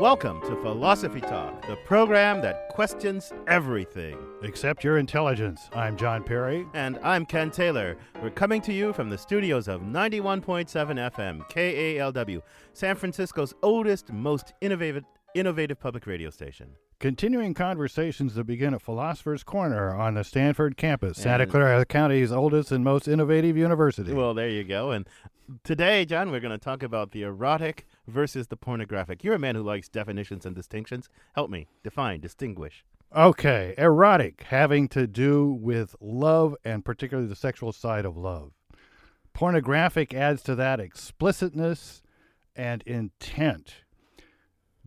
Welcome to Philosophy Talk, the program that questions everything. Except your intelligence. I'm John Perry. And I'm Ken Taylor. We're coming to you from the studios of 91.7 FM, KALW, San Francisco's oldest, most innovative public radio station. Continuing conversations that begin at Philosopher's Corner on the Stanford campus, Santa Clara County's oldest and most innovative university. Well, there you go. And today, John, we're going to talk about the erotic versus the pornographic. You're a man who likes definitions and distinctions. Help me define, distinguish. Okay, erotic, having to do with love and particularly the sexual side of love. Pornographic adds to that explicitness and intent.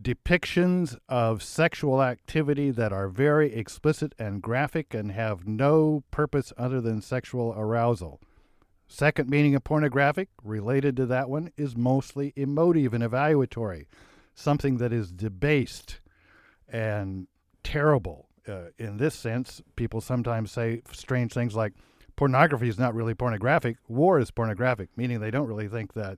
Depictions of sexual activity that are very explicit and graphic and have no purpose other than sexual arousal. Second meaning of pornographic, related to that one, is mostly emotive and evaluatory, something that is debased and terrible. In this sense, people sometimes say strange things like, pornography is not really pornographic, war is pornographic, meaning they don't really think that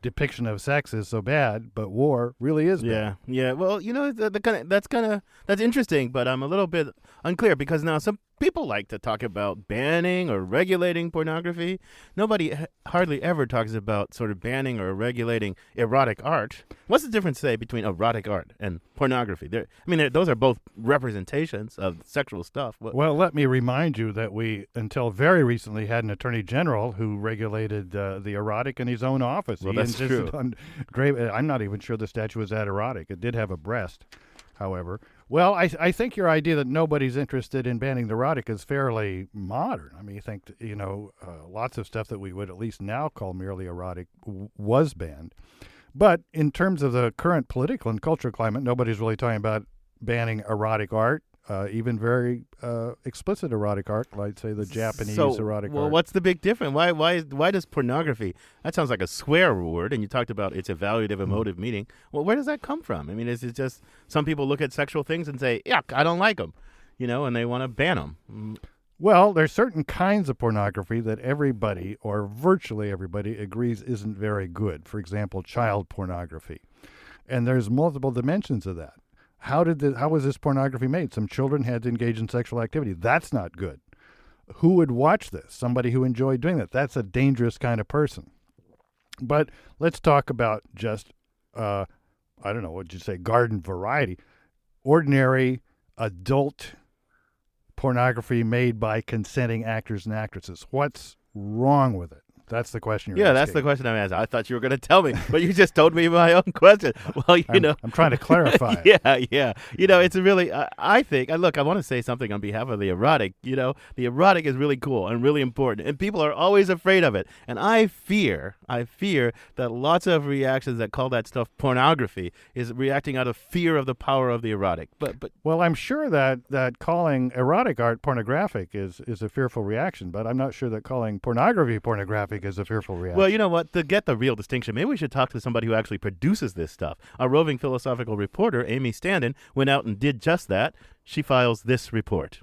depiction of sex is so bad, but war really is bad. Yeah. Well, you know, that's interesting, but I'm a little bit unclear because now some people like to talk about banning or regulating pornography. Nobody hardly ever talks about sort of banning or regulating erotic art. What's the difference, say, between erotic art and pornography? Those are both representations of sexual stuff. Well, let me remind you that we, until very recently, had an attorney general who regulated the erotic in his own office. Well, that's true. I'm not even sure the statue was that erotic. It did have a breast, however. Well, I think your idea that nobody's interested in banning the erotic is fairly modern. I mean, you think, lots of stuff that we would at least now call merely erotic was banned. But in terms of the current political and cultural climate, nobody's really talking about banning erotic art, even very explicit erotic art, like, say, the Japanese erotic art. Well, what's the big difference? Why does pornography, that sounds like a swear word, and you talked about its evaluative, emotive meaning. Well, where does that come from? I mean, is it just some people look at sexual things and say, yuck, I don't like them, and they want to ban them? Well, there's certain kinds of pornography that everybody, or virtually everybody, agrees isn't very good. For example, child pornography. And there's multiple dimensions of that. How was this pornography made? Some children had to engage in sexual activity. That's not good. Who would watch this? Somebody who enjoyed doing that. That's a dangerous kind of person. But let's talk about just, garden variety. Ordinary adult pornography made by consenting actors and actresses. What's wrong with it? That's the question you're asking. Yeah, that's the question I'm asking. I thought you were going to tell me, but you just told me my own question. Well, I'm trying to clarify. Yeah. It's really, I think, I want to say something on behalf of the erotic. The erotic is really cool and really important, and people are always afraid of it. And I fear that lots of reactions that call that stuff pornography is reacting out of fear of the power of the erotic. But well, I'm sure that calling erotic art pornographic is a fearful reaction, but I'm not sure that calling pornography pornographic is a fearful reaction. Well, you know what? To get the real distinction, maybe we should talk to somebody who actually produces this stuff. Our roving philosophical reporter, Amy Standen, went out and did just that. She files this report.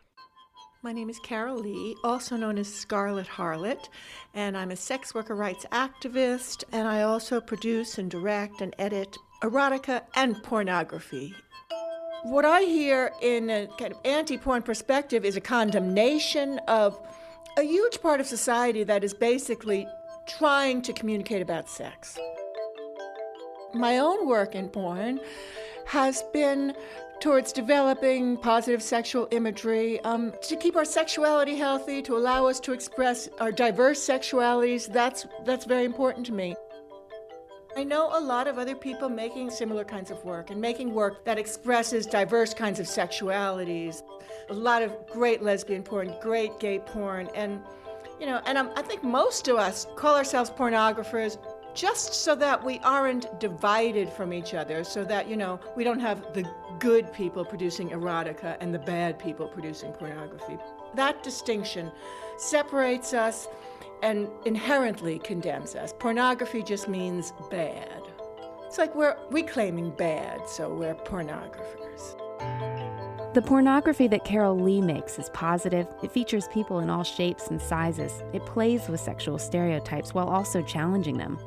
My name is Carol Lee, also known as Scarlet Harlot, and I'm a sex worker rights activist, and I also produce and direct and edit erotica and pornography. What I hear in a kind of anti-porn perspective is a condemnation of a huge part of society that is basically trying to communicate about sex. My own work in porn has been towards developing positive sexual imagery, to keep our sexuality healthy, to allow us to express our diverse sexualities. That's very important to me. I know a lot of other people making similar kinds of work and making work that expresses diverse kinds of sexualities. A lot of great lesbian porn, great gay porn, and I think most of us call ourselves pornographers just so that we aren't divided from each other, so that, we don't have the good people producing erotica and the bad people producing pornography. That distinction separates us and inherently condemns us. Pornography just means bad. It's like we're reclaiming bad, so we're pornographers. The pornography that Carol Lee makes is positive. It features people in all shapes and sizes. It plays with sexual stereotypes while also challenging them.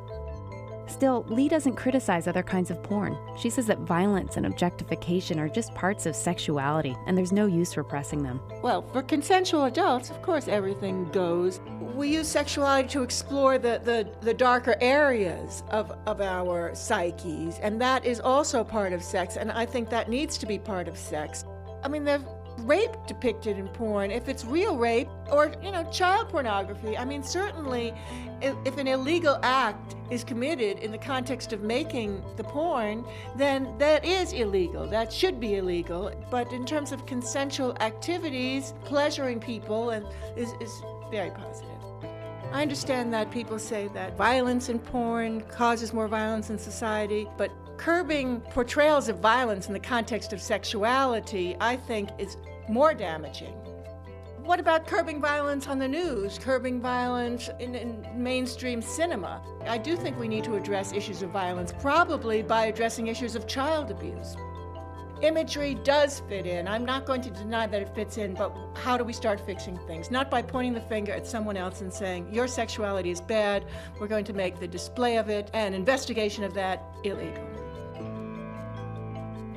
Still, Lee doesn't criticize other kinds of porn. She says that violence and objectification are just parts of sexuality, and there's no use repressing them. Well, for consensual adults, of course, everything goes. We use sexuality to explore the darker areas of our psyches, and that is also part of sex, and I think that needs to be part of sex. I mean, there's rape depicted in porn, if it's real rape, or, child pornography. I mean, certainly, if an illegal act is committed in the context of making the porn, then that is illegal. That should be illegal. But in terms of consensual activities, pleasuring people is very positive. I understand that people say that violence in porn causes more violence in society, but curbing portrayals of violence in the context of sexuality, I think, is more damaging. What about curbing violence on the news, curbing violence in mainstream cinema? I do think we need to address issues of violence, probably by addressing issues of child abuse. Imagery does fit in. I'm not going to deny that it fits in, but how do we start fixing things? Not by pointing the finger at someone else and saying, your sexuality is bad, we're going to make the display of it and investigation of that illegal.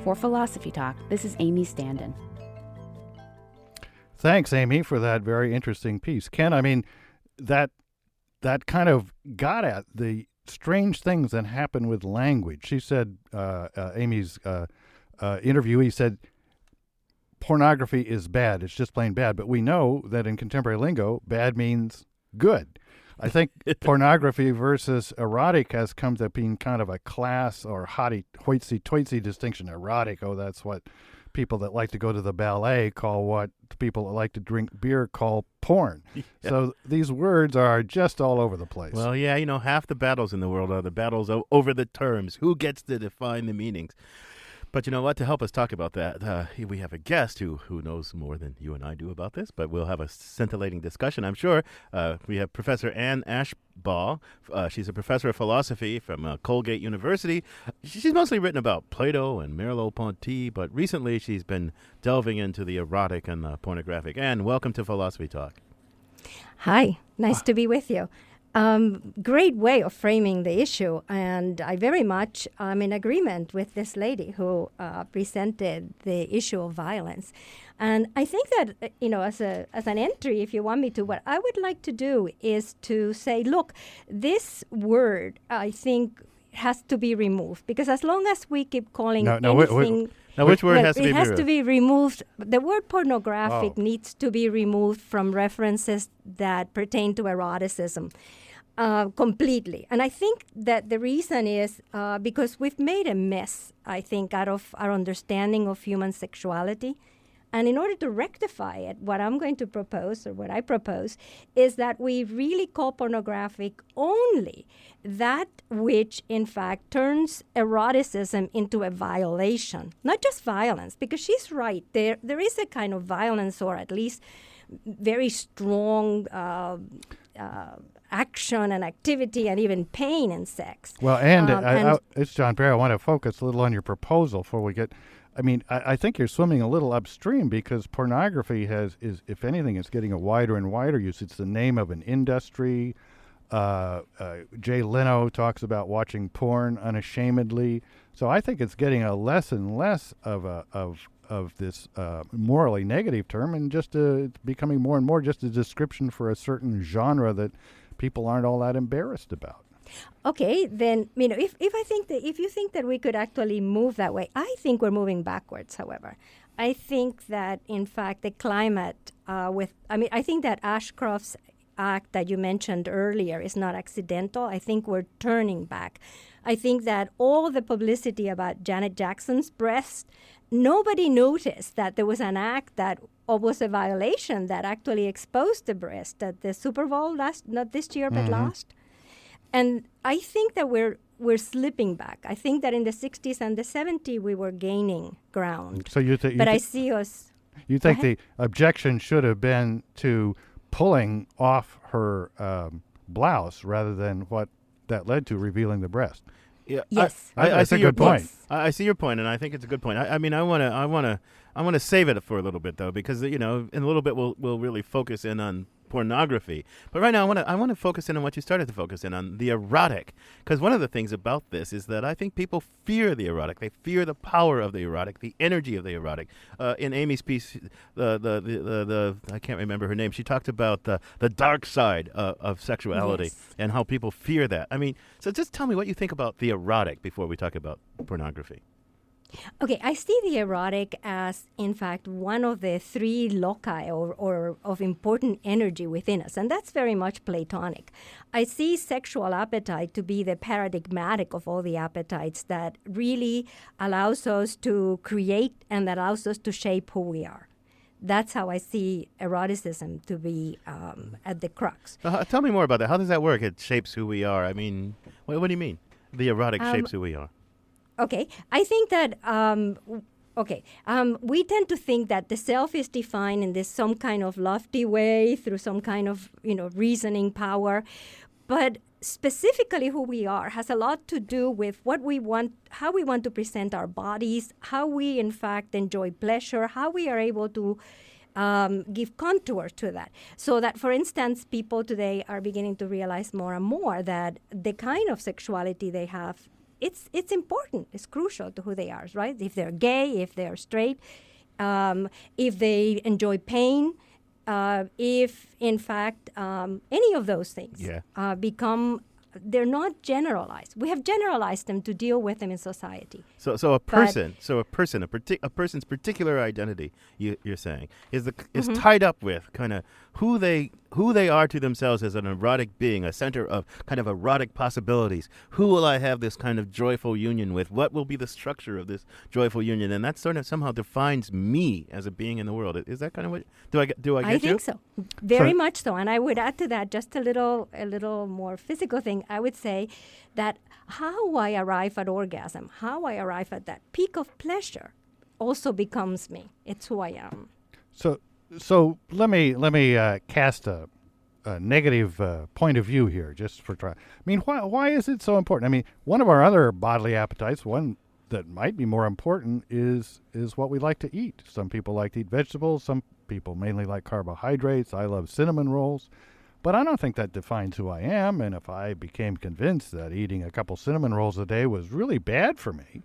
For Philosophy Talk, this is Amy Standen. Thanks, Amy, for that very interesting piece. Ken, I mean, that kind of got at the strange things that happen with language. She said, Amy's interviewee said, pornography is bad. It's just plain bad. But we know that in contemporary lingo, bad means good. I think pornography versus erotic has come to being kind of a class or hoity-toity distinction. Erotic, that's what people that like to go to the ballet call what people that like to drink beer call porn. Yeah. So these words are just all over the place. Well, yeah, half the battles in the world are the battles over the terms. Who gets to define the meanings? But you know what? To help us talk about that, we have a guest who knows more than you and I do about this, but we'll have a scintillating discussion, I'm sure. We have Professor Anne Ashbaugh. She's a professor of philosophy from Colgate University. She's mostly written about Plato and Merleau-Ponty, but recently she's been delving into the erotic and the pornographic. Anne, welcome to Philosophy Talk. Hi, nice to be with you. Great way of framing the issue, and I very much am in agreement with this lady who presented the issue of violence. And I think that, as an entry, if you want me to, what I would like to do is to say, look, this word, I think, has to be removed, because as long as we keep calling anything... Now, which word has to be removed? It has to be removed. The word pornographic Oh. needs to be removed from references that pertain to eroticism completely. And I think that the reason is because we've made a mess, I think, out of our understanding of human sexuality. And in order to rectify it, what I'm going to propose, or what I propose, is that we really call pornographic only that which, in fact, turns eroticism into a violation. Not just violence, because she's right. There is a kind of violence, or at least very strong action and activity and even pain in sex. Well, and it's John Perry. I want to focus a little on your proposal before we get... I mean, I think you're swimming a little upstream, because pornography is, if anything, it's getting a wider and wider use. It's the name of an industry. Jay Leno talks about watching porn unashamedly. So I think it's getting a less and less of this morally negative term, and just it's becoming more and more just a description for a certain genre that people aren't all that embarrassed about. Okay, then, if you think that we could actually move that way, I think we're moving backwards, however. I think that, in fact, the climate I think that Ashcroft's act that you mentioned earlier is not accidental. I think we're turning back. I think that all the publicity about Janet Jackson's breast, nobody noticed that there was an act that was a violation that actually exposed the breast at the Super Bowl not this year, but last. And I think that we're slipping back. I think that in the 60s and the 70s we were gaining ground. So I see us... You think the objection should have been to pulling off her blouse rather than what that led to, revealing the breast? Yeah, yes, I see your point. Yes. I see your point, and I think it's a good point. I want to save it for a little bit, though, because in a little bit we'll really focus in on pornography. But right now, I want to focus in on what you started to focus in on, the erotic. Because one of the things about this is that I think people fear the erotic. They fear the power of the erotic, the energy of the erotic. In Amy's piece, the I can't remember her name. She talked about the dark side of sexuality and how people fear that. I mean, so just tell me what you think about the erotic before we talk about pornography. Okay, I see the erotic as, in fact, one of the three loci or of important energy within us, and that's very much Platonic. I see sexual appetite to be the paradigmatic of all the appetites that really allows us to create and that allows us to shape who we are. That's how I see eroticism to be at the crux. Tell me more about that. How does that work? It shapes who we are. I mean, what do you mean? The erotic shapes who we are. Okay, I think that, we tend to think that the self is defined in this some kind of lofty way through some kind of, reasoning power. But specifically who we are has a lot to do with what we want, how we want to present our bodies, how we, in fact, enjoy pleasure, how we are able to give contour to that. So that, for instance, people today are beginning to realize more and more that the kind of sexuality they have, it's important. It's crucial to who they are, right? If they're gay, if they're straight, if they enjoy pain, if, in fact, any of those things they're not generalized. We have generalized them to deal with them in society. So a person's particular identity, you're saying, is tied up with kind of who they are to themselves as an erotic being, a center of kind of erotic possibilities. Who will I have this kind of joyful union with? What will be the structure of this joyful union? And that sort of somehow defines me as a being in the world. Is that kind of what do I get you? I think so. Very much so. And I would add to that just a little more physical thing. I would say that how I arrive at orgasm, how I arrive at that peak of pleasure also becomes me. It's who I am. So let me cast a negative point of view here, just for try. I mean, why is it so important? I mean, one of our other bodily appetites, one that might be more important, is what we like to eat. Some people like to eat vegetables. Some people mainly like carbohydrates. I love cinnamon rolls. But I don't think that defines who I am. And if I became convinced that eating a couple cinnamon rolls a day was really bad for me,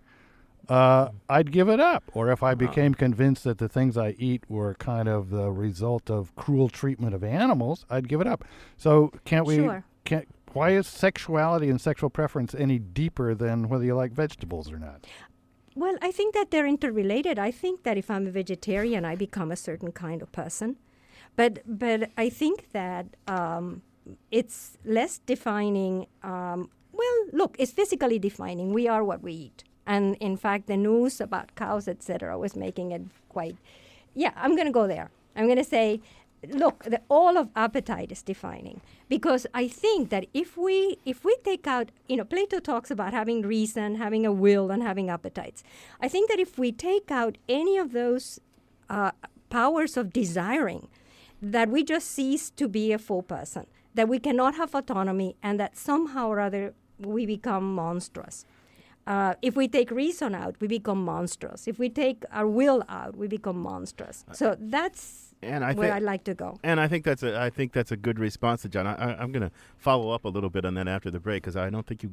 I'd give it up. Or if I became convinced that the things I eat were kind of the result of cruel treatment of animals, I'd give it up. So why is sexuality and sexual preference any deeper than whether you like vegetables or not? Well, I think that they're interrelated. I think that if I'm a vegetarian, I become a certain kind of person. But I think that it's less defining. Look, it's physically defining. We are what we eat. And in fact, the news about cows, etc., was making it quite. Yeah, I'm going to go there. I'm going to say, look, all of appetite is defining, because I think that if we take out, Plato talks about having reason, having a will, and having appetites. I think that if we take out any of those powers of desiring, that we just cease to be a full person, that we cannot have autonomy, and that somehow or other we become monstrous. If we take reason out, we become monstrous. If we take our will out, we become monstrous. So that's where I'd like to go. And I think that's a good response to John. I'm going to follow up a little bit on that after the break, because I don't think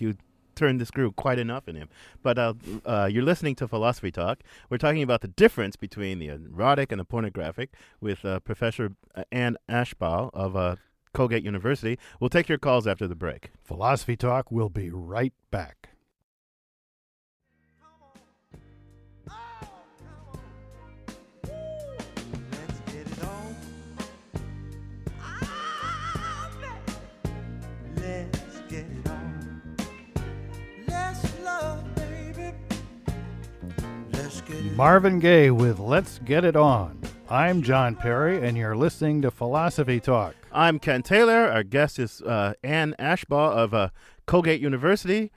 you turned the screw quite enough in him. But you're listening to Philosophy Talk. We're talking about the difference between the erotic and the pornographic with Professor Anne Ashbaugh of Colgate University. We'll take your calls after the break. Philosophy Talk will be right back. Marvin Gaye with Let's Get It On. I'm John Perry, and you're listening to Philosophy Talk. I'm Ken Taylor. Our guest is Anne Ashbaugh of Colgate University.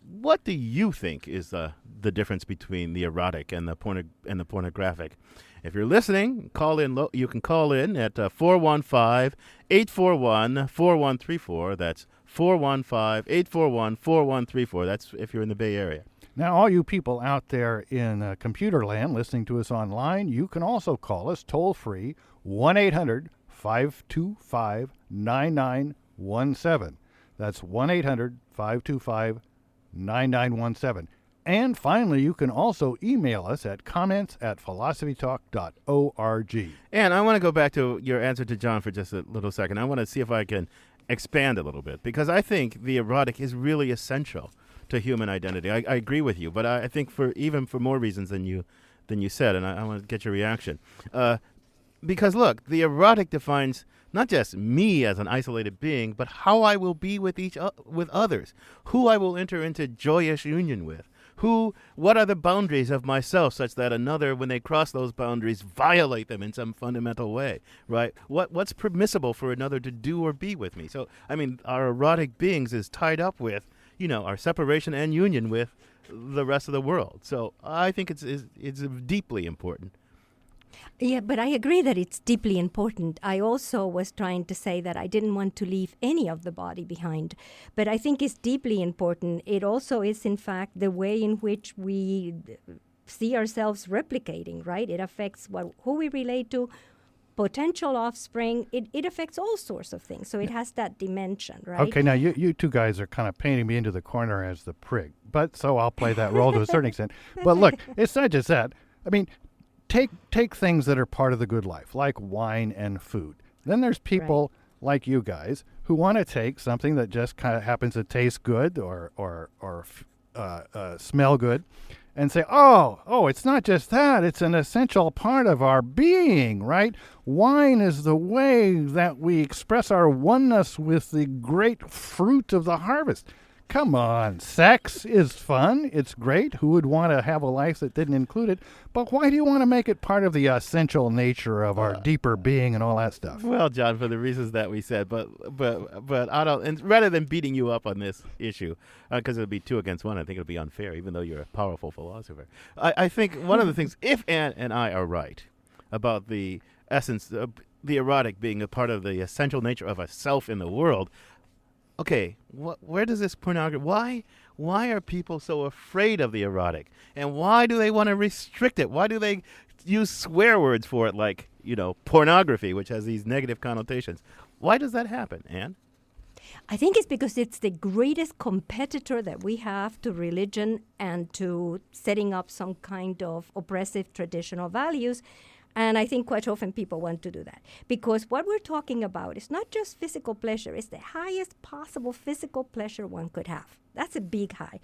What do you think is the difference between the erotic and the pornographic? If you're listening, call in. You can call in at 415-841-4134. That's 415-841-4134. That's if you're in the Bay Area. Now, all you people out there in computer land listening to us online, you can also call us toll-free, 1-800 1-800-525-9917. That's 1-800-525-9917. And finally, you can also email us at comments@philosophytalk.org. And I want to go back to your answer to John for just a little second. I want to see if I can expand a little bit, because I think the erotic is really essential to human identity. I agree with you, but I think for more reasons than you said, and I want to get your reaction. Because look, the erotic defines not just me as an isolated being, but how I will be with with others, who I will enter into joyous union with. What are the boundaries of myself such that another, when they cross those boundaries, violate them in some fundamental way, right? What's permissible for another to do or be with me? So, I mean, our erotic beings is tied up with, our separation and union with the rest of the world. So I think it's deeply important. Yeah, but I agree that it's deeply important. I also was trying to say that I didn't want to leave any of the body behind. But I think it's deeply important. It also is, in fact, the way in which we see ourselves replicating, right? It affects who we relate to, potential offspring. It affects all sorts of things. So it has that dimension, right? Okay, now you two guys are kind of painting me into the corner as the prig. But so I'll play that role to a certain extent. But look, it's not just that. I mean, Take things that are part of the good life, like wine and food. Then there's people like you guys who want to take something that just kind of happens to taste good or smell good, and say, oh, it's not just that; it's an essential part of our being, right? Wine is the way that we express our oneness with the great fruit of the harvest. Come on, sex is fun. It's great. Who would want to have a life that didn't include it? But why do you want to make it part of the essential nature of our deeper being and all that stuff? Well, John, for the reasons that we said, but I don't. And rather than beating you up on this issue, because it would be 2 against 1, I think it would be unfair, even though you're a powerful philosopher. I think one of the things, if Anne and I are right about the essence of the erotic being a part of the essential nature of a self in the world. Okay, where does this pornography? Why are people so afraid of the erotic, and why do they want to restrict it? Why do they use swear words for it, like pornography, which has these negative connotations? Why does that happen, Anne? I think it's because it's the greatest competitor that we have to religion and to setting up some kind of oppressive traditional values. And I think quite often people want to do that. Because what we're talking about is not just physical pleasure, it's the highest possible physical pleasure one could have. That's a big high.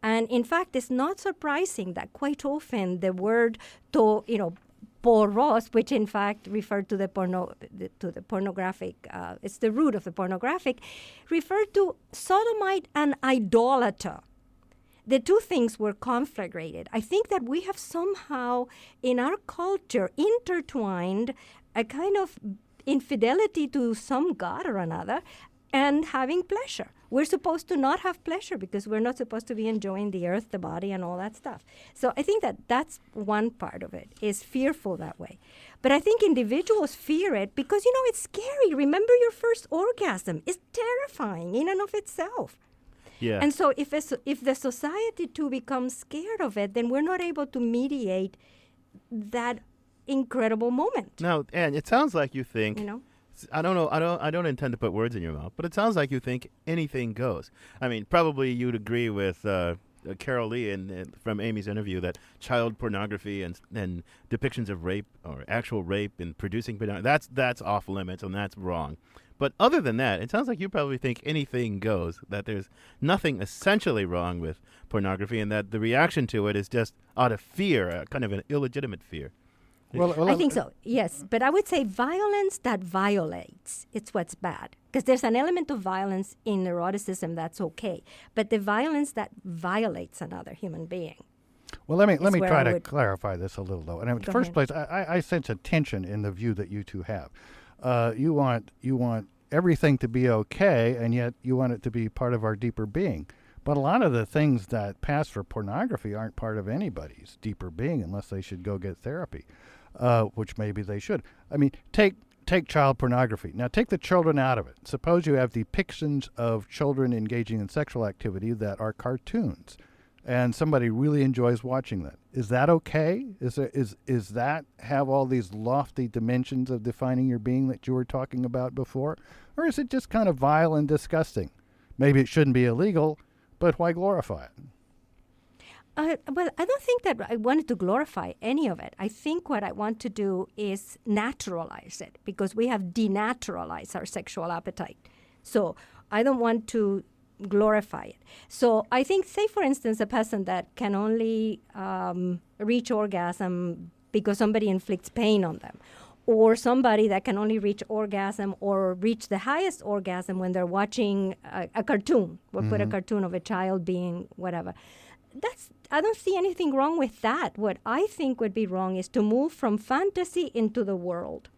And in fact, it's not surprising that quite often the word poros, which in fact referred to the pornographic, it's the root of the pornographic, referred to sodomite and idolater. The two things were conflagrated. I think that we have somehow in our culture intertwined a kind of infidelity to some god or another and having pleasure. We're supposed to not have pleasure because we're not supposed to be enjoying the earth, the body, and all that stuff. So I think that that's one part of it, is fearful that way. But I think individuals fear it because, it's scary. Remember your first orgasm. It's terrifying in and of itself. Yeah. And so if the society too becomes scared of it, then we're not able to mediate that incredible moment. Now, Anne, it sounds like you think, I don't know, I don't intend to put words in your mouth, but it sounds like you think anything goes. I mean, probably you'd agree with Carol Lee from Amy's interview that child pornography and depictions of rape or actual rape and producing pornography, that's off limits and that's wrong. But other than that, it sounds like you probably think anything goes, that there's nothing essentially wrong with pornography and that the reaction to it is just out of fear, kind of an illegitimate fear. Well, I think so, yes. But I would say violence that violates, it's what's bad. Because there's an element of violence in eroticism that's okay. But the violence that violates another human being. Well, let me try to clarify this a little, though. And in the first place, I sense a tension in the view that you two have. You want everything to be okay, and yet you want it to be part of our deeper being. But a lot of the things that pass for pornography aren't part of anybody's deeper being unless they should go get therapy, which maybe they should. I mean, take child pornography. Now, take the children out of it. Suppose you have depictions of children engaging in sexual activity that are cartoons. and somebody really enjoys watching that. Is that okay? Is that have all these lofty dimensions of defining your being that you were talking about before? Or is it just kind of vile and disgusting? Maybe it shouldn't be illegal, but why glorify it? Well, I don't think that I wanted to glorify any of it. I think what I want to do is naturalize it, because we have denaturalized our sexual appetite. So I don't want to glorify it. So I think, say, for instance, a person that can only reach orgasm because somebody inflicts pain on them, or somebody that can only reach orgasm or reach the highest orgasm when they're watching a cartoon. We'll put a cartoon of a child being whatever. I don't see anything wrong with that. What I think would be wrong is to move from fantasy into the world.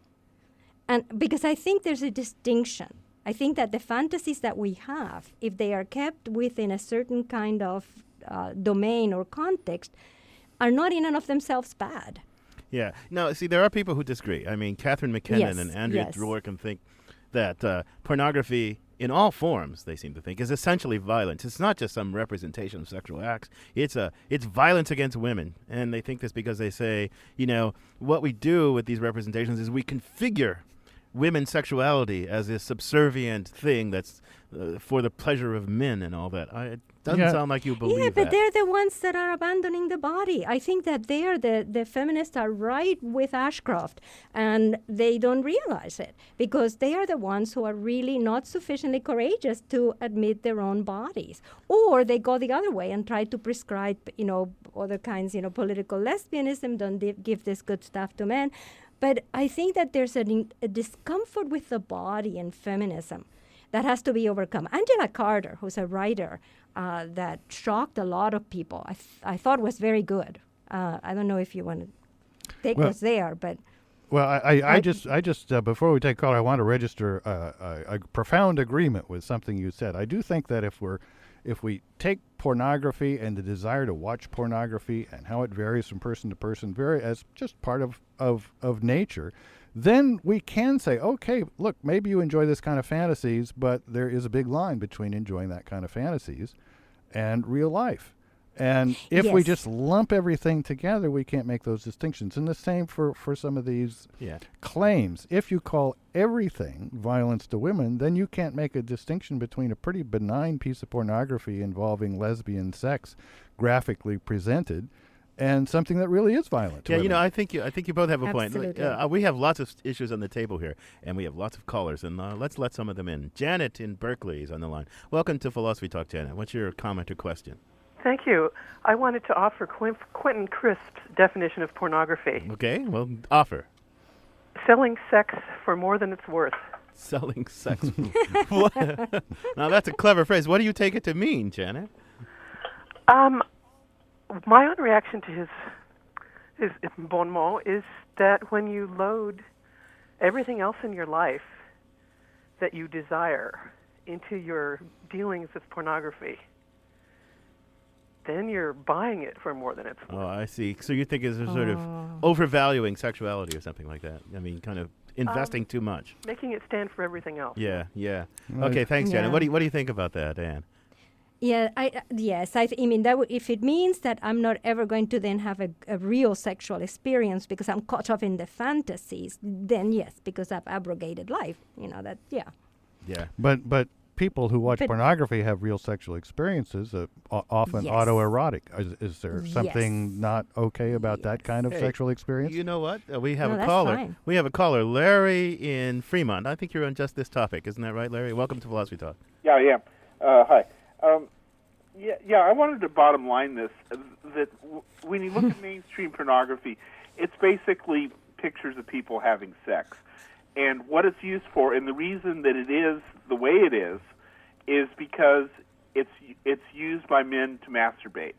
And because I think there's a distinction. I think that the fantasies that we have, if they are kept within a certain kind of domain or context, are not in and of themselves bad. Yeah. No, see, there are people who disagree. I mean, Catherine McKinnon and Andrea Dworkin think that pornography, in all forms, they seem to think, is essentially violence. It's not just some representation of sexual acts. It's violence against women. And they think this because they say, what we do with these representations is we configure women's sexuality as a subservient thing that's for the pleasure of men and all that. It doesn't sound like you believe that. Yeah, but they're the ones that are abandoning the body. I think that they are the feminists are right with Ashcroft, and they don't realize it, because they are the ones who are really not sufficiently courageous to admit their own bodies. Or they go the other way and try to prescribe, other kinds, political lesbianism, don't give this good stuff to men. But I think that there's a discomfort with the body in feminism that has to be overcome. Angela Carter, who's a writer that shocked a lot of people, I thought was very good. I don't know if you want to take us there, but... Well, I just before we take caller, I want to register a profound agreement with something you said. I do think that if we take pornography and the desire to watch pornography and how it varies from person to person, as just part of nature, then we can say, okay, look, maybe you enjoy this kind of fantasies, but there is a big line between enjoying that kind of fantasies and real life. And if we just lump everything together, we can't make those distinctions. And the same for some of these claims. If you call everything violence to women, then you can't make a distinction between a pretty benign piece of pornography involving lesbian sex graphically presented and something that really is violent to women. I think you both have a point. We have lots of issues on the table here, and we have lots of callers, and let's let some of them in. Janet in Berkeley is on the line. Welcome to Philosophy Talk, Janet. What's your comment or question? Thank you. I wanted to offer Quentin Crisp's definition of pornography. Okay, well, offer. Selling sex for more than it's worth. Selling sex. Now, that's a clever phrase. What do you take it to mean, Janet? My own reaction to his bon mot is that when you load everything else in your life that you desire into your dealings with pornography, then you're buying it for more than it's worth. Oh, I see. So you think it's a sort of overvaluing sexuality or something like that? I mean, kind of investing too much. Making it stand for everything else. Yeah. Okay, thanks, Janet. What do you think about that, Anne? Yeah, I mean, that if it means that I'm not ever going to then have a real sexual experience because I'm caught up in the fantasies, then yes, because I've abrogated life. Yeah. But people who watch pornography have real sexual experiences, often autoerotic. Is there something not okay about that kind of sexual experience? You know what? We have a caller. Fine. We have a caller, Larry in Fremont. I think you're on just this topic. Isn't that right, Larry? Welcome to Philosophy Talk. Yeah, I am. Hi. I wanted to bottom line this, that when you look at mainstream pornography, it's basically pictures of people having sex. And what it's used for, and the reason that it is the way it is because it's used by men to masturbate.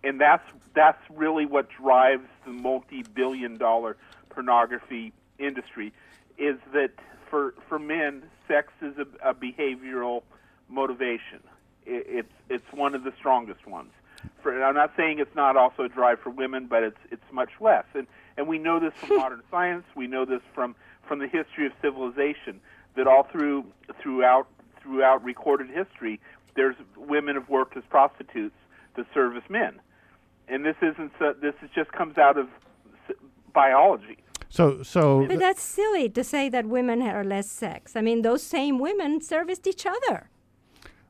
And that's really what drives the multi-billion-dollar pornography industry, is that for men, sex is a behavioral motivation. It's one of the strongest ones. I'm not saying it's not also a drive for women, but it's much less. And we know this from modern science. We know this from the history of civilization, that all throughout recorded history, women have worked as prostitutes that service men, and this isn't. This just comes out of biology. But that's silly to say that women are less sex. I mean, those same women serviced each other.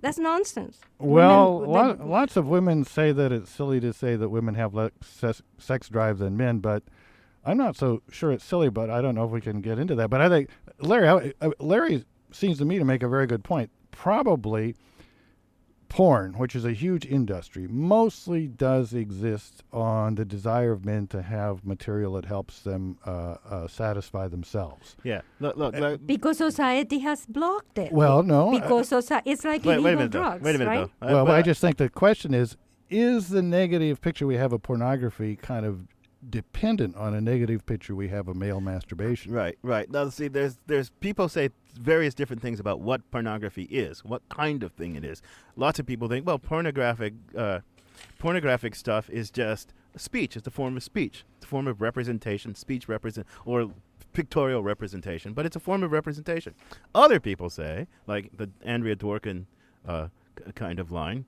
That's nonsense. Well, lots of women say that it's silly to say that women have less sex drive than men, but I'm not so sure it's silly, but I don't know if we can get into that. But I think Larry seems to me to make a very good point. Probably porn, which is a huge industry, mostly does exist on the desire of men to have material that helps them satisfy themselves. Yeah. Look. Because society has blocked it. Well, no. Because it's like illegal drugs, Wait a minute, right? though. Well, I just think the question is the negative picture we have of pornography kind of dependent on a negative picture we have of male masturbation? Right. Now, see, there's people say various different things about what pornography is, what kind of thing it is. Lots of people think, well, pornographic stuff is just speech. It's a form of speech. It's a form of representation, or pictorial representation, but it's a form of representation. Other people say, like the Andrea Dworkin kind of line,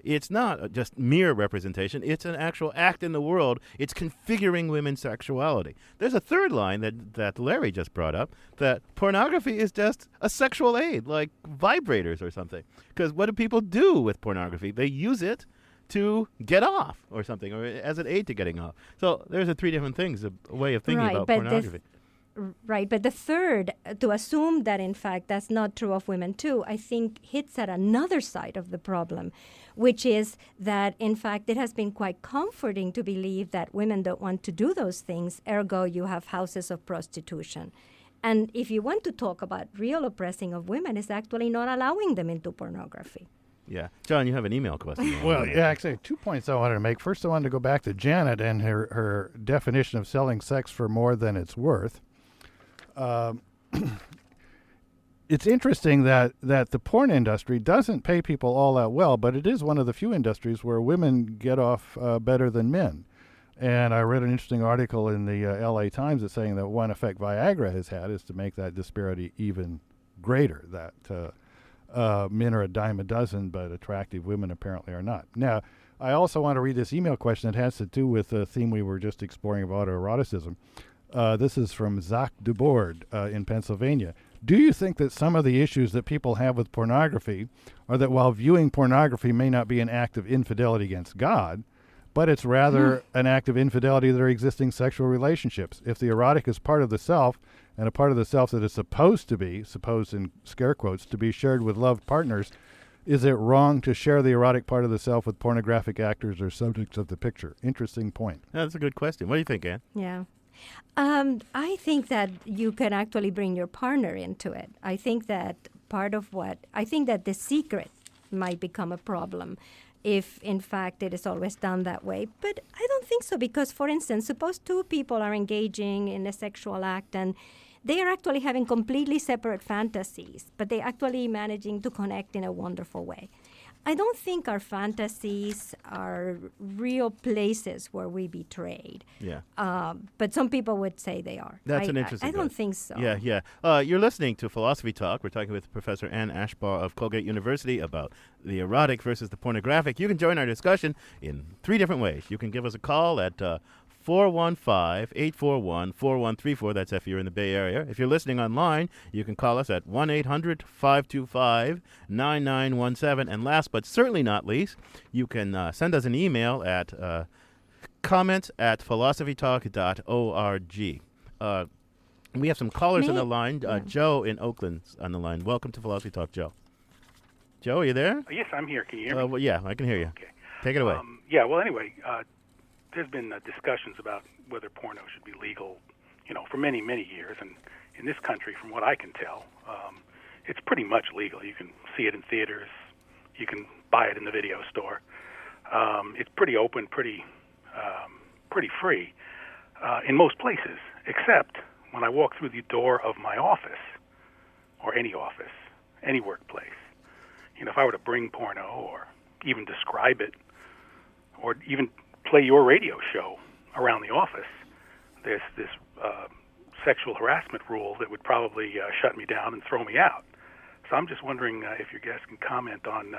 it's not just mere representation, it's an actual act in the world. It's configuring women's sexuality. There's a third line that Larry just brought up, that pornography is just a sexual aid, like vibrators or something. Because what do people do with pornography? They use it to get off or something, or as an aid to getting off. So there's three different things, a way of thinking about pornography. Right, but the third, to assume that in fact that's not true of women too, I think hits at another side of the problem, which is that in fact it has been quite comforting to believe that women don't want to do those things, ergo you have houses of prostitution. And if you want to talk about real oppressing of women, it's actually not allowing them into pornography. Yeah. John, you have an email question. Well, yeah, actually, 2 points I wanted to make. First, I wanted to go back to Janet and her definition of selling sex for more than it's worth. It's interesting that the porn industry doesn't pay people all that well, but it is one of the few industries where women get off better than men. And I read an interesting article in the LA Times that's saying that one effect Viagra has had is to make that disparity even greater, that men are a dime a dozen, but attractive women apparently are not. Now, I also want to read this email question that has to do with the theme we were just exploring of autoeroticism. This is from Zach Dubord in Pennsylvania. Do you think that some of the issues that people have with pornography are that while viewing pornography may not be an act of infidelity against God, but it's rather an act of infidelity to their existing sexual relationships? If the erotic is part of the self, and a part of the self that is supposed in scare quotes, to be shared with loved partners, is it wrong to share the erotic part of the self with pornographic actors or subjects of the picture? Interesting point. That's a good question. What do you think, Anne? Yeah. I think that you can actually bring your partner into it. I think that the secret might become a problem if, in fact, it is always done that way. But I don't think so because, for instance, suppose two people are engaging in a sexual act and they are actually having completely separate fantasies, but they're actually managing to connect in a wonderful way. I don't think our fantasies are real places where we betrayed. Yeah. But some people would say they are. That's an interesting I don't think so. Yeah. You're listening to Philosophy Talk. We're talking with Professor Anne Ashbaugh of Colgate University about the erotic versus the pornographic. You can join our discussion in three different ways. You can give us a call at 415-841-4134. That's if you're in the Bay Area. If you're listening online, you can call us at 1-800-525-9917. And last but certainly not least, you can send us an email at comments@philosophytalk.org. We have some callers on the line. Joe in Oakland's on the line. Welcome to Philosophy Talk, Joe. Joe, are you there? Yes, I'm here. Can you hear me? Well, yeah, I can hear you. Okay. Take it away. Anyway, there's been discussions about whether porno should be legal, for many, many years. And in this country, from what I can tell, it's pretty much legal. You can see it in theaters. You can buy it in the video store. It's pretty open, pretty free in most places, except when I walk through the door of my office or any workplace. If I were to bring porno or even describe it or even play your radio show around the office, there's this sexual harassment rule that would probably shut me down and throw me out. So I'm just wondering if your guests can comment on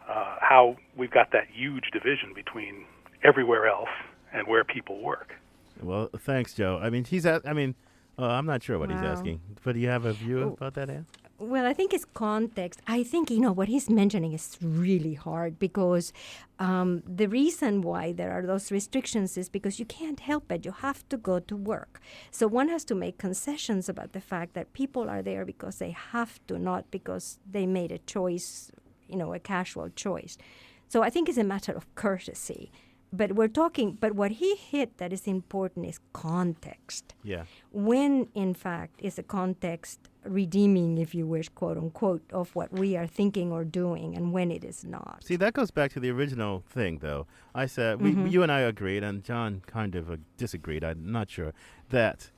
how we've got that huge division between everywhere else and where people work. Well, thanks, Joe. I mean, I'm not sure what he's Wow. asking, but do you have a view about that, Anne? Well, I think it's context. I think, what he's mentioning is really hard because the reason why there are those restrictions is because you can't help it. You have to go to work. So one has to make concessions about the fact that people are there because they have to, not because they made a choice, a casual choice. So I think it's a matter of courtesy. But what he hit that is important is context. Yeah. When, in fact, is a context redeeming, if you wish, quote unquote, of what we are thinking or doing, and when it is not. See, that goes back to the original thing, though. I said, you and I agreed, and John kind of disagreed, I'm not sure, that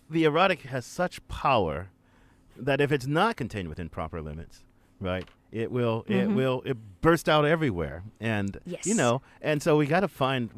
the erotic has such power that if it's not contained within proper limits, right, it will burst out everywhere, and Yes. and so we have to find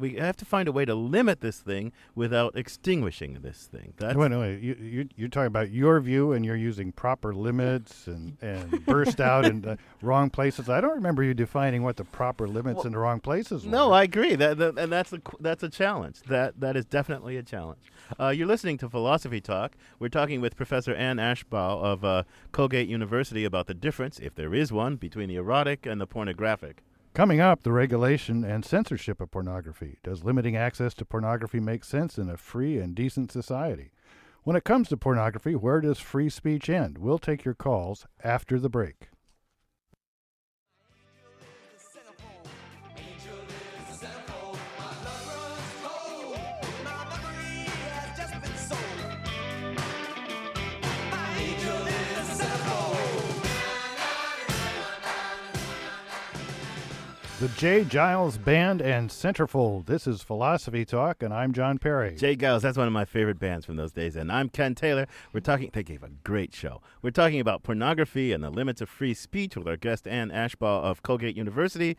a way to limit this thing without extinguishing this thing. That's, Wait. You're talking about your view, and you're using proper limits and burst out in the wrong places. I don't remember you defining what the proper limits in the wrong places were. No, I agree. And that's a challenge. That is definitely a challenge. You're listening to Philosophy Talk. We're talking with Professor Anne Ashbaugh of Colgate University about the difference, if there is one, between the erotic and the pornographic. Coming up, the regulation and censorship of pornography. Does limiting access to pornography make sense in a free and decent society? When it comes to pornography, where does free speech end? We'll take your calls after the break. The J. Giles Band and Centerfold. This is Philosophy Talk, and I'm John Perry. Jay Giles, that's one of my favorite bands from those days. And I'm Ken Taylor. They gave a great show. We're talking about pornography and the limits of free speech with our guest Anne Ashbaugh of Colgate University.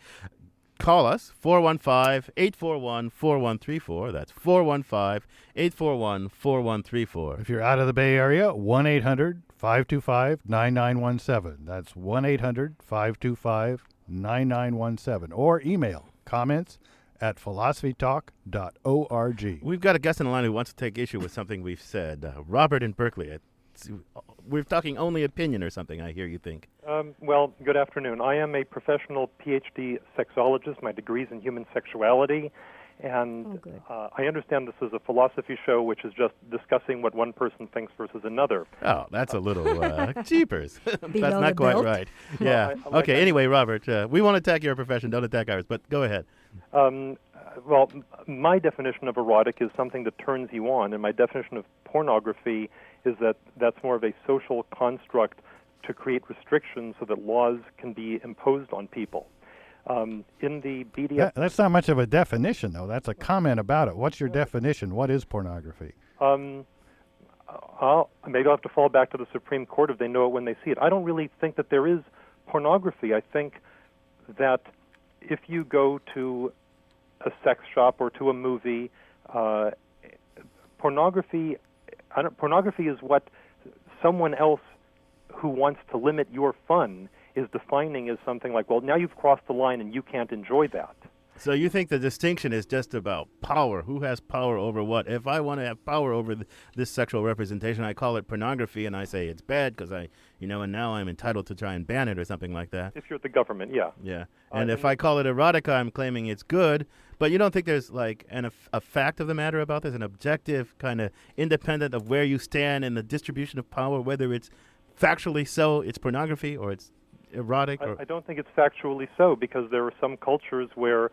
Call us, 415-841-4134. That's 415-841-4134. If you're out of the Bay Area, 1-800-525-9917. That's 1-800-525-9917. Or email comments at philosophytalk.org. We've got a guest on the line who wants to take issue with something we've said. Robert in Berkeley. We're talking only opinion or something, I hear you think. Well, good afternoon. I am a professional PhD sexologist. My degree is in human sexuality. And I understand this is a philosophy show which is just discussing what one person thinks versus another. Oh, that's a little jeepers. That's Below not the quite belt? right. Yeah. Okay, anyway, Robert, we won't attack your profession. Don't attack ours, but go ahead. Well, my definition of erotic is something that turns you on, and my definition of pornography is that's more of a social construct to create restrictions so that laws can be imposed on people. In the BDS... That's not much of a definition, though. That's a comment about it. What's your definition? What is pornography? Maybe I'll have to fall back to the Supreme Court if they know it when they see it. I don't really think that there is pornography. I think that if you go to a sex shop or to a movie, pornography is what someone else who wants to limit your fun is defining as something like, well, now you've crossed the line and you can't enjoy that. So you think the distinction is just about power? Who has power over what? If I want to have power over this sexual representation, I call it pornography, and I say it's bad because and now I'm entitled to try and ban it or something like that. If you're the government, yeah. Yeah. And if I call it erotica, I'm claiming it's good. But you don't think there's like a fact of the matter about this, an objective kind of independent of where you stand in the distribution of power, whether it's factually so, it's pornography, or it's erotic? I don't think it's factually so, because there are some cultures where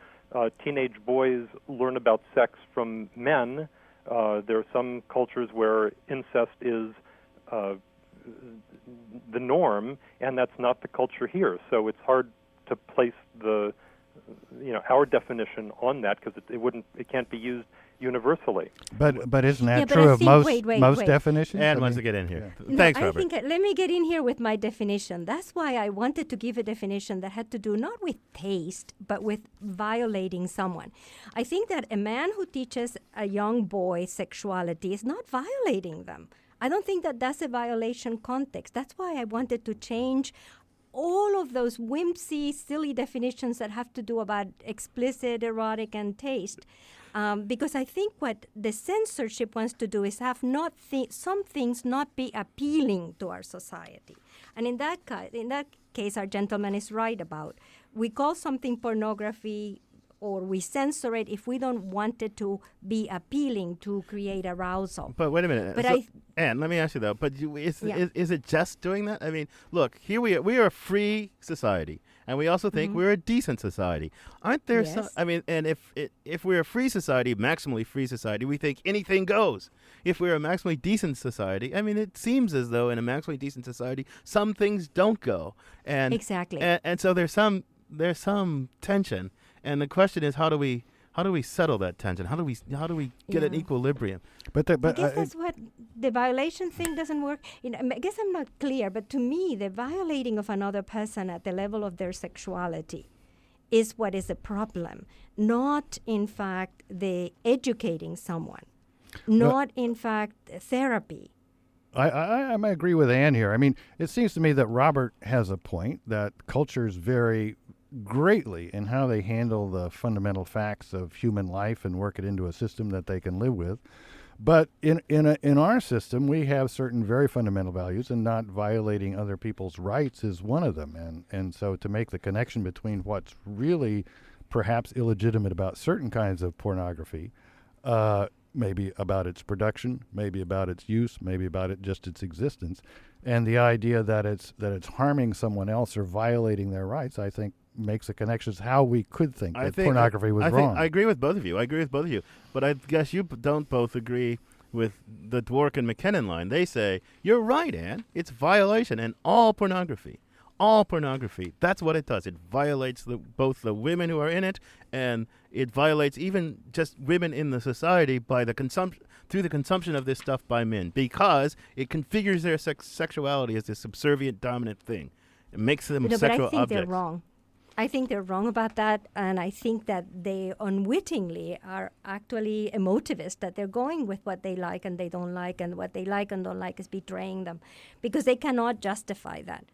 teenage boys learn about sex from men. There are some cultures where incest is the norm, and that's not the culture here. So it's hard to place our definition on that, because it can't be used universally. But isn't that but true I of think- most wait. definitions? Anne wants to get in here. Yeah. No, Thanks, Robert. Let me get in here with my definition. That's why I wanted to give a definition that had to do not with taste, but with violating someone. I think that a man who teaches a young boy sexuality is not violating them. I don't think that that's a violation context. That's why I wanted to change all of those whimsy, silly definitions that have to do about explicit, erotic, and taste. Because I think what the censorship wants to do is have some things not be appealing to our society. And in that case, our gentleman is right about. We call something pornography, or we censor it if we don't want it to be appealing to create arousal. But wait a minute. But Anne, let me ask you though. But is it just doing that? I mean, look, here we are a free society, and we also think we're a decent society. Aren't there some? I mean, and if we're a free society, maximally free society, we think anything goes. If we're a maximally decent society, I mean, it seems as though in a maximally decent society, some things don't go. And exactly. And so there's some tension. And the question is, how do we settle that tension? How do we get an equilibrium? But I guess that's what the violation thing doesn't work. I guess I'm not clear, but to me, the violating of another person at the level of their sexuality is what is the problem, not in fact the educating someone, not in fact therapy. I might agree with Anne here. I mean, it seems to me that Robert has a point that cultures vary greatly in how they handle the fundamental facts of human life and work it into a system that they can live with. But in our system, we have certain very fundamental values, and not violating other people's rights is one of them. And so to make the connection between what's really perhaps illegitimate about certain kinds of pornography, maybe about its production, maybe about its use, maybe about its existence, and the idea that it's harming someone else or violating their rights, I think makes a connection to how we could think that pornography was wrong. I agree with both of you. But I guess you don't both agree with the Dwork and McKinnon line. They say, you're right, Anne. It's violation, and all pornography, that's what it does. It violates both the women who are in it, and it violates even just women in the society by through the consumption of this stuff by men, because it configures their sexuality as a subservient, dominant thing. It makes them sexual objects. But I think they're wrong. I think they're wrong about that, and I think that they unwittingly are actually emotivist, that they're going with what they like and they don't like, and what they like and don't like is betraying them, because they cannot justify that.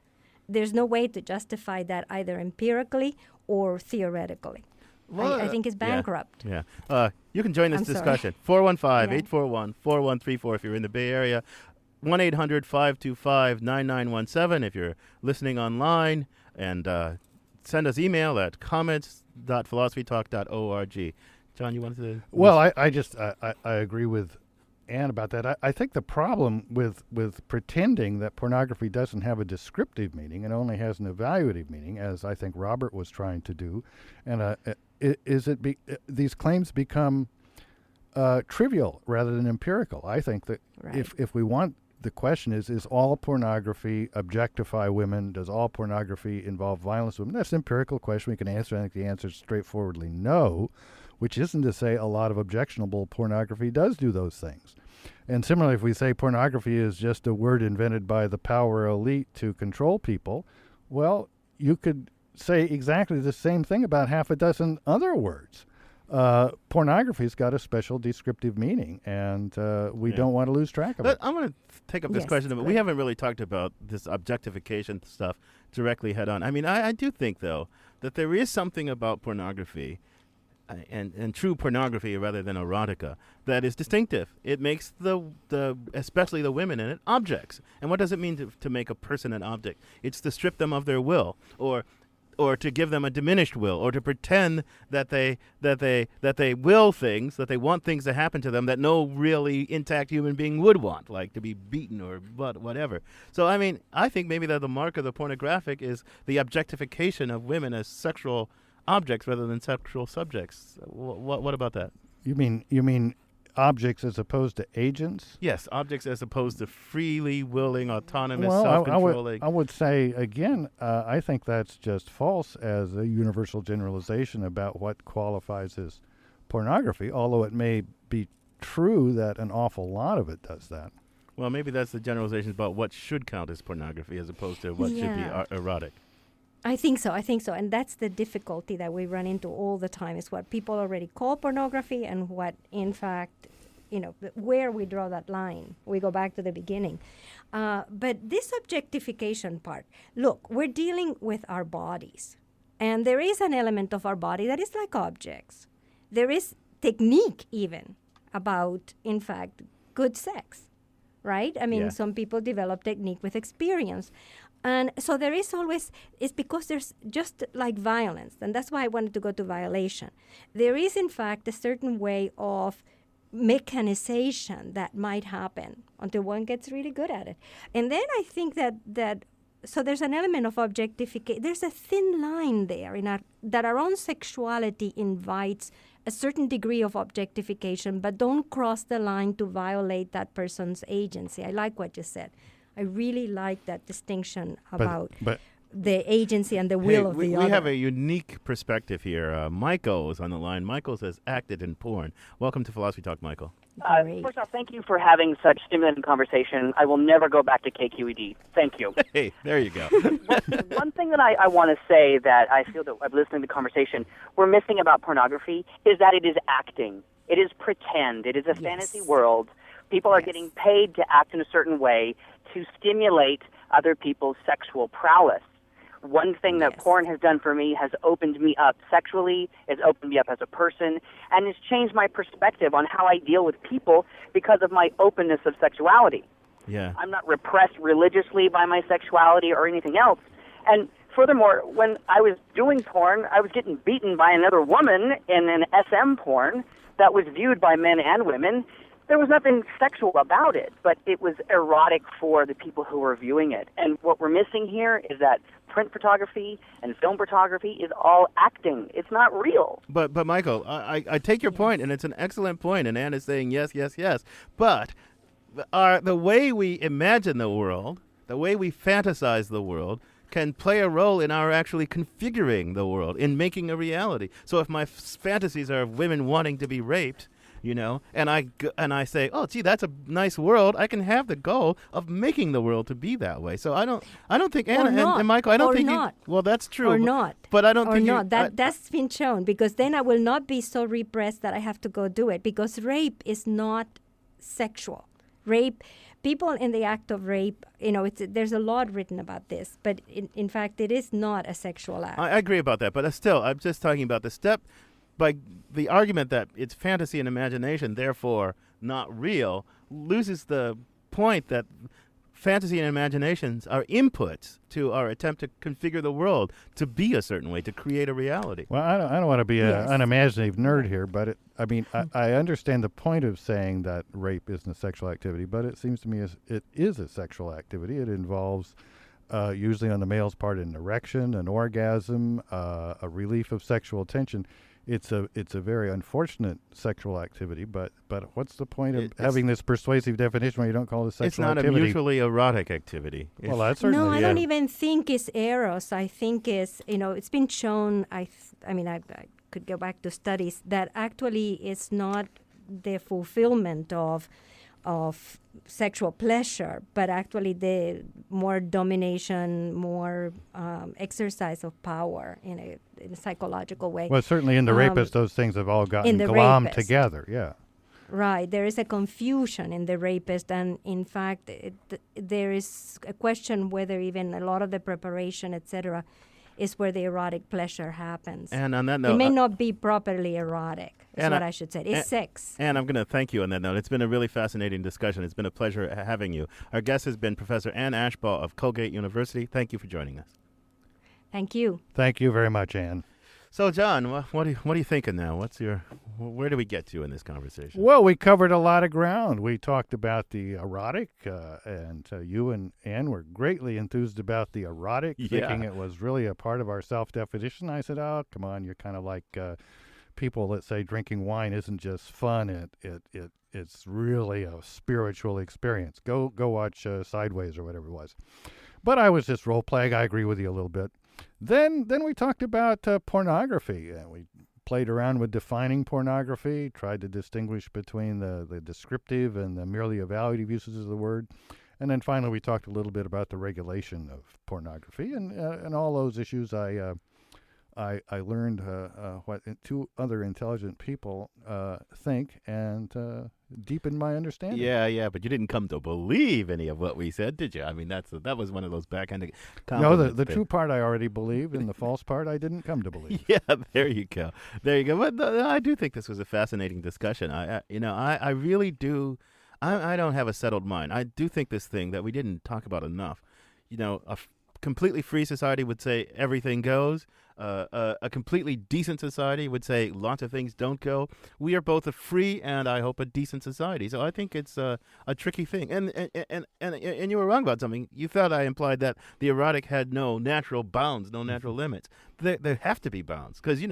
There's no way to justify that either empirically or theoretically. Well, I think it's bankrupt. Yeah. You can join this discussion. 415-841-4134 if you're in the Bay Area. 1-800-525-9917 if you're listening online. And send us email at comments.philosophytalk.org. John, you wanted to... Well, I agree with Anne about that. I think the problem with pretending that pornography doesn't have a descriptive meaning and only has an evaluative meaning, as I think Robert was trying to do, and these claims become trivial rather than empirical. I think that if we want, the question is all pornography objectify women? Does all pornography involve violence to women? That's an empirical question we can answer. I think the answer is straightforwardly no, which isn't to say a lot of objectionable pornography does do those things. And similarly, if we say pornography is just a word invented by the power elite to control people, well, you could say exactly the same thing about half a dozen other words. Pornography's got a special descriptive meaning, and we don't want to lose track of it. I'm going to take up this question, but we haven't really talked about this objectification stuff directly head on. I mean, I do think, though, that there is something about pornography and true pornography rather than erotica that is distinctive. It makes especially the women in it objects. And what does it mean to make a person an object? It's to strip them of their will, or to give them a diminished will, or to pretend that they will things, that they want things to happen to them that no really intact human being would want, like to be beaten or whatever. So I mean, I think maybe that the mark of the pornographic is the objectification of women as sexual objects rather than sexual subjects. What about that? You mean objects as opposed to agents? Yes, objects as opposed to freely willing, autonomous, self-controlling. I would say, again, I think that's just false as a universal generalization about what qualifies as pornography, although it may be true that an awful lot of it does that. Well, maybe that's the generalization about what should count as pornography as opposed to what should be erotic. I think so. And that's the difficulty that we run into all the time, is what people already call pornography and what, in fact, where we draw that line. We go back to the beginning. But this objectification part, look, we're dealing with our bodies. And there is an element of our body that is like objects. There is technique even about, in fact, good sex, right? I mean, some people develop technique with experience. And so there is always, it's because there's just like violence, and that's why I wanted to go to violation. There is, in fact, a certain way of mechanization that might happen until one gets really good at it. And then I think that so there's an element of objectification. There's a thin line there that our own sexuality invites a certain degree of objectification, but don't cross the line to violate that person's agency. I like what you said. I really like that distinction about the agency and the will of the other. We have a unique perspective here. Michael is on the line. Michael has acted in porn. Welcome to Philosophy Talk, Michael. First off, thank you for having such stimulating conversation. I will never go back to KQED. Thank you. Hey, there you go. One thing that I want to say that I feel that I've listened to the conversation we're missing about pornography is that it is acting. It is pretend. It is a fantasy world. People are getting paid to act in a certain way to stimulate other people's sexual prowess. One thing that porn has done for me has opened me up sexually, has opened me up as a person, and has changed my perspective on how I deal with people because of my openness of sexuality. Yeah. I'm not repressed religiously by my sexuality or anything else. And furthermore, when I was doing porn, I was getting beaten by another woman in an SM porn that was viewed by men and women. There was nothing sexual about it, but it was erotic for the people who were viewing it. And what we're missing here is that print photography and film photography is all acting. It's not real. But Michael, I take your point, and it's an excellent point, and Anne is saying yes, yes, yes. But the way we imagine the world, the way we fantasize the world, can play a role in our actually configuring the world, in making a reality. So if my fantasies are of women wanting to be raped, and I say, oh, gee, that's a nice world. I can have the goal of making the world to be that way. So I don't think Anna and Michael, I don't think well, that's true. Or not. But I don't or think not. That's been shown, because then I will not be so repressed that I have to go do it, because rape is not sexual. Rape, people in the act of rape, there's a lot written about this, but in fact, it is not a sexual act. I agree about that, but still, I'm just talking about the step by the argument that it's fantasy and imagination, therefore not real, loses the point that fantasy and imaginations are inputs to our attempt to configure the world to be a certain way, to create a reality. Well, I don't want to be an unimaginative nerd here, but I understand the point of saying that rape isn't a sexual activity, but it seems to me it is a sexual activity. It involves usually on the male's part an erection, an orgasm, a relief of sexual tension. It's a very unfortunate sexual activity, but what's the point of having this persuasive definition when you don't call it a sexual activity? It's not a mutually erotic activity. Well, that's certainly. No, I don't even think it's eros. I think it's, it's been shown, I could go back to studies, that actually it's not the fulfillment of sexual pleasure, but actually the more domination, more exercise of power in a psychological way. Well, certainly in the rapist, those things have all gotten glommed together, yeah. Right. There is a confusion in the rapist, and in fact, there is a question whether even a lot of the preparation, etc., is where the erotic pleasure happens. And on that note, it may not be properly erotic, is what I should say. It's sex. And I'm going to thank you on that note. It's been a really fascinating discussion. It's been a pleasure having you. Our guest has been Professor Anne Ashbaugh of Colgate University. Thank you for joining us. Thank you. Thank you very much, Anne. So, John, what are you thinking now? Where do we get to in this conversation? Well, we covered a lot of ground. We talked about the erotic, and you and Anne were greatly enthused about the erotic, thinking it was really a part of our self-definition. I said, oh, come on, you're kind of like people that say drinking wine isn't just fun. It's really a spiritual experience. Go watch Sideways or whatever it was. But I was just role-playing. I agree with you a little bit. Then we talked about pornography. We played around with defining pornography, tried to distinguish between the descriptive and the merely evaluative uses of the word. And then finally we talked a little bit about the regulation of pornography. And all those issues I I learned what two other intelligent people think and deepened my understanding. Yeah, but you didn't come to believe any of what we said, did you? I mean, that was one of those backhanded No, compliments. the true part I already believed, and the false part I didn't come to believe. Yeah, there you go. But I do think this was a fascinating discussion. I really do. I don't have a settled mind. I do think this thing that we didn't talk about enough. A completely free society would say everything goes. A completely decent society would say lots of things don't go. We are both a free and I hope a decent society. So I think it's a tricky thing. And you were wrong about something. You thought I implied that the erotic had no natural bounds, no natural limits. There have to be bounds because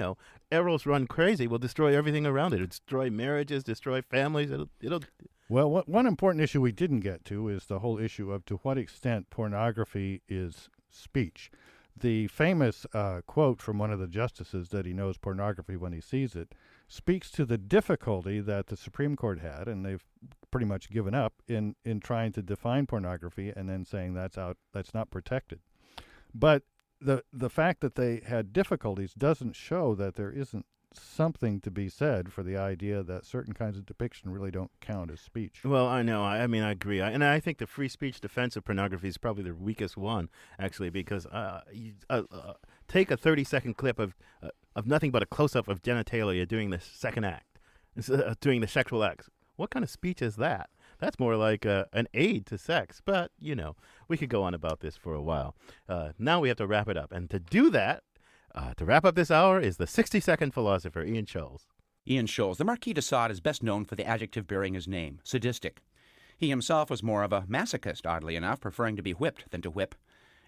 Eros run crazy will destroy everything around it. It'll destroy marriages, destroy families. It'll. Well, one important issue we didn't get to is the whole issue of to what extent pornography is speech. The famous quote from one of the justices that he knows pornography when he sees it speaks to the difficulty that the Supreme Court had, and they've pretty much given up in trying to define pornography and then saying that's not protected. But the fact that they had difficulties doesn't show that there isn't something to be said for the idea that certain kinds of depiction really don't count as speech. Well, I know. I mean, I agree. And I think the free speech defense of pornography is probably the weakest one, actually, because take a 30-second clip of nothing but a close-up of genitalia doing the second act, doing the sexual acts. What kind of speech is that? That's more like an aid to sex. But, we could go on about this for a while. Now we have to wrap it up. And to do that, to wrap up this hour is the 60-second philosopher, Ian Scholes. Ian Scholes. The Marquis de Sade is best known for the adjective bearing his name, sadistic. He himself was more of a masochist, oddly enough, preferring to be whipped than to whip.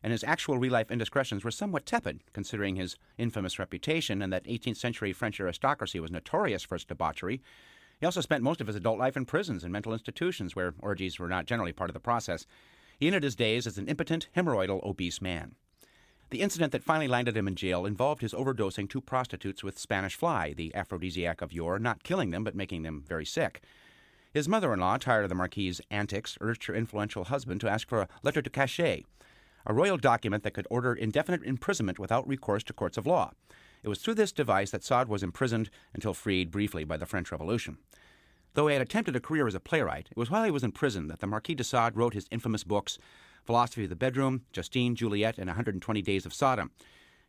And his actual real-life indiscretions were somewhat tepid, considering his infamous reputation and that 18th century French aristocracy was notorious for its debauchery. He also spent most of his adult life in prisons and mental institutions where orgies were not generally part of the process. He ended his days as an impotent, hemorrhoidal, obese man. The incident that finally landed him in jail involved his overdosing two prostitutes with Spanish fly, the aphrodisiac of yore, not killing them but making them very sick. His mother-in-law, tired of the Marquis's antics, urged her influential husband to ask for a lettre de cachet, a royal document that could order indefinite imprisonment without recourse to courts of law. It was through this device that Sade was imprisoned until freed briefly by the French Revolution. Though he had attempted a career as a playwright, it was while he was in prison that the Marquis de Sade wrote his infamous books, Philosophy of the Bedroom, Justine, Juliet, and 120 Days of Sodom.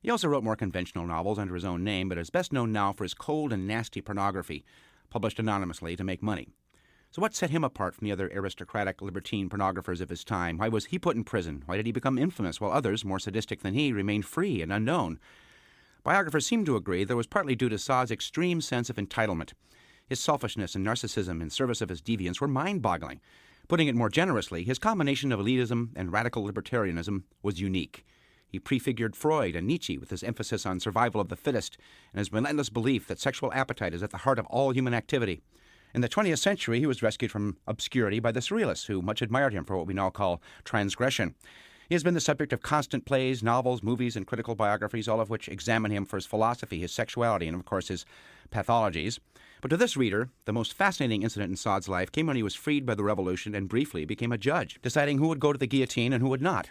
He also wrote more conventional novels under his own name, but is best known now for his cold and nasty pornography, published anonymously to make money. So what set him apart from the other aristocratic libertine pornographers of his time? Why was he put in prison? Why did he become infamous, while others, more sadistic than he, remained free and unknown? Biographers seem to agree that it was partly due to Sade's extreme sense of entitlement. His selfishness and narcissism in service of his deviance were mind-boggling. Putting it more generously, his combination of elitism and radical libertarianism was unique. He prefigured Freud and Nietzsche with his emphasis on survival of the fittest and his relentless belief that sexual appetite is at the heart of all human activity. In the 20th century, he was rescued from obscurity by the Surrealists, who much admired him for what we now call transgression. He has been the subject of constant plays, novels, movies, and critical biographies, all of which examine him for his philosophy, his sexuality, and, of course, his pathologies. But to this reader, the most fascinating incident in Sade's life came when he was freed by the revolution and briefly became a judge, deciding who would go to the guillotine and who would not.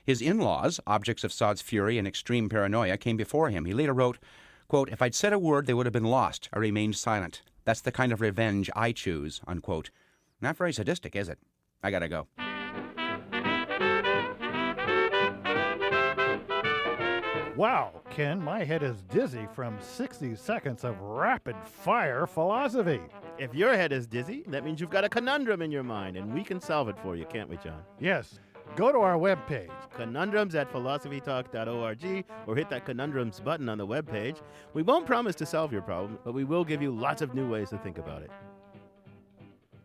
His in-laws, objects of Sade's fury and extreme paranoia, came before him. He later wrote, quote, "If I'd said a word, they would have been lost. I remained silent. That's the kind of revenge I choose," unquote. Not very sadistic, is it? I gotta go. Wow, Ken, my head is dizzy from 60 seconds of rapid-fire philosophy. If your head is dizzy, that means you've got a conundrum in your mind, and we can solve it for you, can't we, John? Yes. Go to our webpage, conundrums@philosophytalk.org, or hit that conundrums button on the webpage. We won't promise to solve your problem, but we will give you lots of new ways to think about it.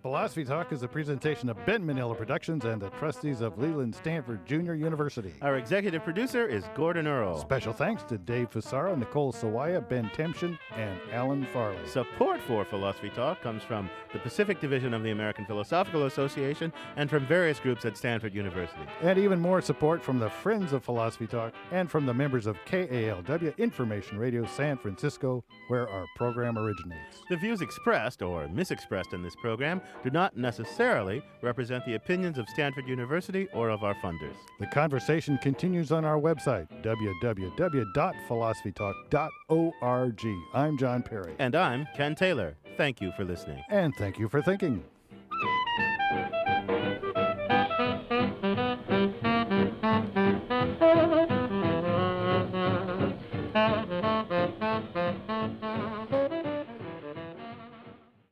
Philosophy Talk is a presentation of Ben Manila Productions and the trustees of Leland Stanford Junior University. Our executive producer is Gordon Earl. Special thanks to Dave Fusaro, Nicole Sawaya, Ben Temshin, and Alan Farley. Support for Philosophy Talk comes from the Pacific Division of the American Philosophical Association and from various groups at Stanford University. And even more support from the Friends of Philosophy Talk and from the members of KALW Information Radio San Francisco, where our program originates. The views expressed or misexpressed in this program do not necessarily represent the opinions of Stanford University or of our funders. The conversation continues on our website, www.philosophytalk.org. I'm John Perry. And I'm Ken Taylor. Thank you for listening. And thank you for thinking.